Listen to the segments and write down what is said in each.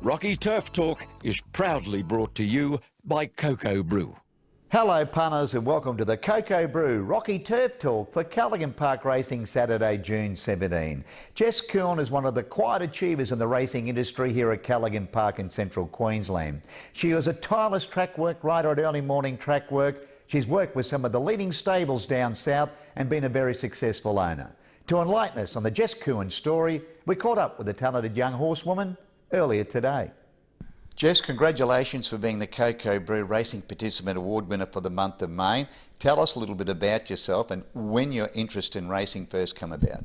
Rocky Turf Talk is proudly brought to you by Cocobrew. Hello punters and welcome to the Cocobrew Rocky Turf Talk for Callaghan Park Racing Saturday, June 17. Jess Kuhn is one of the quiet achievers in the racing industry here at Callaghan Park in central Queensland. She was a tireless track work rider at early morning track work. She's worked with some of the leading stables down south and been a very successful owner. To enlighten us on the Jess Kuhn story, we caught up with the talented young horsewoman earlier today. Jess, congratulations for being the Cocobrew Racing Participant Award winner for the month of May. Tell us a little bit about yourself and when your interest in racing first came about.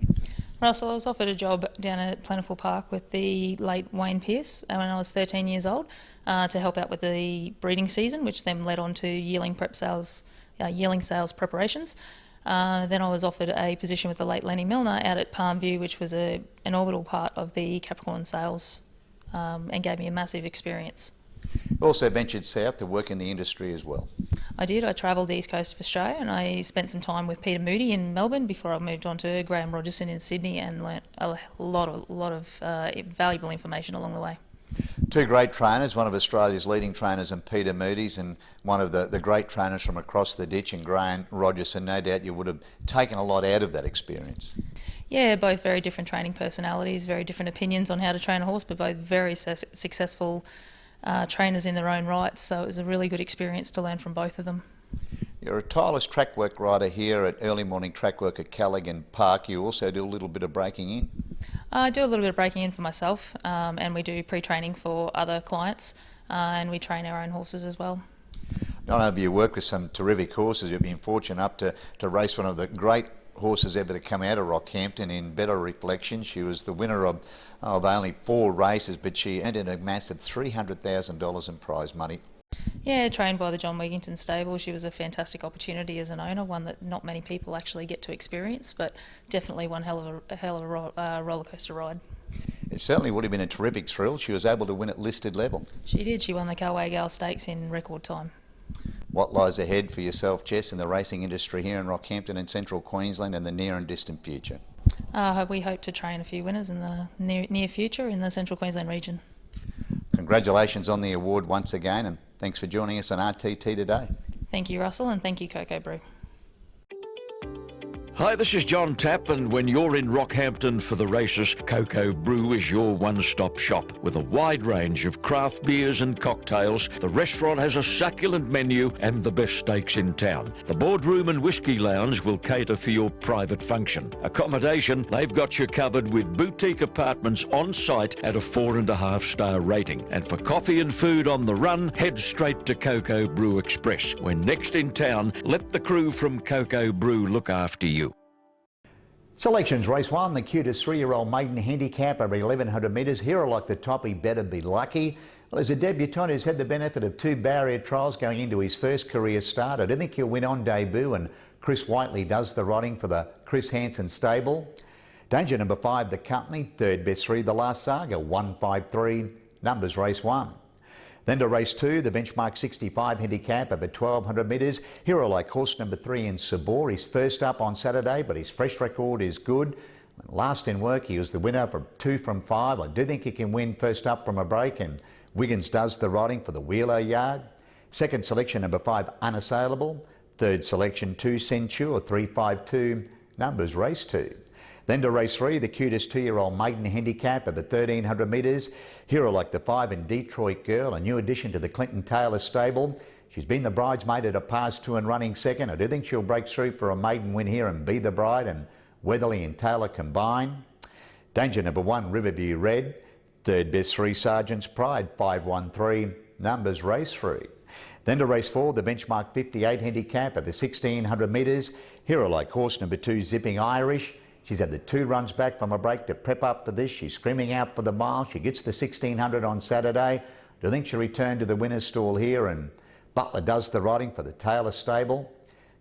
Russell, I was offered a job down at Plentiful Park with the late Wayne Pearce when I was 13 years old to help out with the breeding season, which then led on to yearling sales preparations. Then I was offered a position with the late Lenny Milner out at Palmview, which was an orbital part of the Capricorn sales and gave me a massive experience. You also ventured south to work in the industry as well. I did. I travelled the east coast of Australia and I spent some time with Peter Moody in Melbourne before I moved on to Graham Rogerson in Sydney and learnt a lot of valuable information along the way. Two great trainers, one of Australia's leading trainers and Peter Moody's, and one of the great trainers from across the ditch and Graham Rogerson. No doubt you would have taken a lot out of that experience. Yeah, both very different training personalities, very different opinions on how to train a horse, but both very successful trainers in their own right, so it was a really good experience to learn from both of them. You're a tireless track work rider here at early morning track work at Callaghan Park. You also do a little bit of breaking in. I do a little bit of breaking in for myself and we do pre-training for other clients and we train our own horses as well. Not only do you work with some terrific horses, you've been fortunate enough to race one of the great horses ever to come out of Rockhampton in Better Reflection. She was the winner of only 4 races, but she earned a massive $300,000 in prize money. Yeah, trained by the John Wigington stable. She was a fantastic opportunity as an owner, one that not many people actually get to experience, but definitely one hell of a roller coaster ride. It certainly would have been a terrific thrill. She was able to win at listed level. She did. She won the Calway Gale Stakes in record time. What lies ahead for yourself, Jess, in the racing industry here in Rockhampton and central Queensland in the near and distant future? We hope to train a few winners in the near future in the central Queensland region. Congratulations on the award once again, and thanks for joining us on RTT today. Thank you, Russell, and thank you, Cocobrew. Hi, this is John Tapp, and when you're in Rockhampton for the races, Cocobrew is your one-stop shop. With a wide range of craft beers and cocktails, the restaurant has a succulent menu and the best steaks in town. The boardroom and whiskey lounge will cater for your private function. Accommodation, they've got you covered with boutique apartments on site at a 4.5-star rating. And for coffee and food on the run, head straight to Cocobrew Express. When next in town, let the crew from Cocobrew look after you. Selections race 1, the cutest 3-year-old maiden handicap over 1100 metres. Hero Like the Top, he better be lucky. Well, as a debutant who's had the benefit of 2 barrier trials going into his first career start, I don't think he'll win on debut, and Chris Whiteley does the riding for the Chris Hansen stable. Danger number 5, The Company. Third best 3, The Last Saga. 153, numbers race 1. Then to race 2, the benchmark 65 handicap over 1200 metres. Hero Like horse number 3 in Sabor. He's first up on Saturday, but his fresh record is good. Last in work, he was the winner for 2 from 5. I do think he can win first up from a break, and Wiggins does the riding for the Wheeler Yard. Second selection, number 5, Unassailable. Third selection, 2, Censure. 352, numbers race 2. Then to race 3, the cutest 2-year-old maiden handicap over 1300 metres. Hero Like the 5 in Detroit Girl, a new addition to the Clinton Taylor stable. She's been the bridesmaid at a past 2 and running second. I do think she'll break through for a maiden win here and be the bride, and Weatherly and Taylor combine. Danger number 1, Riverview Red. Third best 3, Sergeant's Pride. 513, numbers race 3. Then to race 4, the benchmark 58 handicap over 1600 metres. Hero Like horse number 2, Zipping Irish. She's had the 2 runs back from a break to prep up for this. She's screaming out for the mile. She gets the 1600 on Saturday. Do you think she'll return to the winner's stall here? And Butler does the riding for the Taylor stable.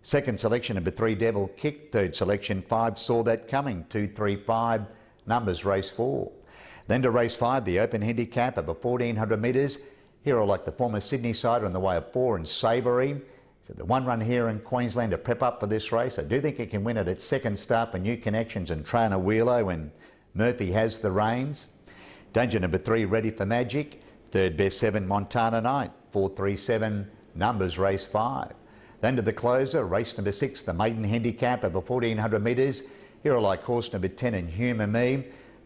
Second selection, number 3, Devil Kick. Third selection, 5, Saw That Coming. 235, numbers race 4. Then to race 5, the open handicap over 1400 metres. Hero Like the former Sydney sider on the way of 4 and Savoury. So the one run here in Queensland to prep up for this race. I do think he can win it at second start for New Connections and trainer Wheelo when Murphy has the reins. Danger number 3, Ready for Magic. Third best 7 Montana Night, 437, numbers race 5. Then to the closer, race number 6, the maiden handicap over 1400 metres. Here are like horse number 10 and Humour Me.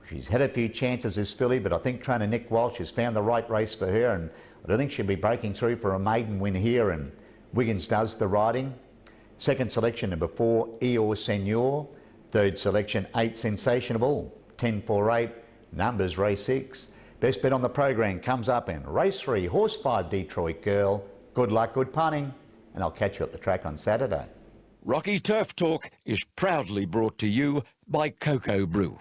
She's had a few chances this filly, but I think trainer Nick Walsh has found the right race for her, and I don't think she'll be breaking through for a maiden win here, and Wiggins does the riding. Second selection, number 4, Eeyore Senor. Third selection, 8, Sensational. 10-4-8, numbers race 6. Best bet on the program comes up in race 3, horse 5, Detroit Girl. Good luck, good punning, and I'll catch you at the track on Saturday. Rocky Turf Talk is proudly brought to you by Cocobrew.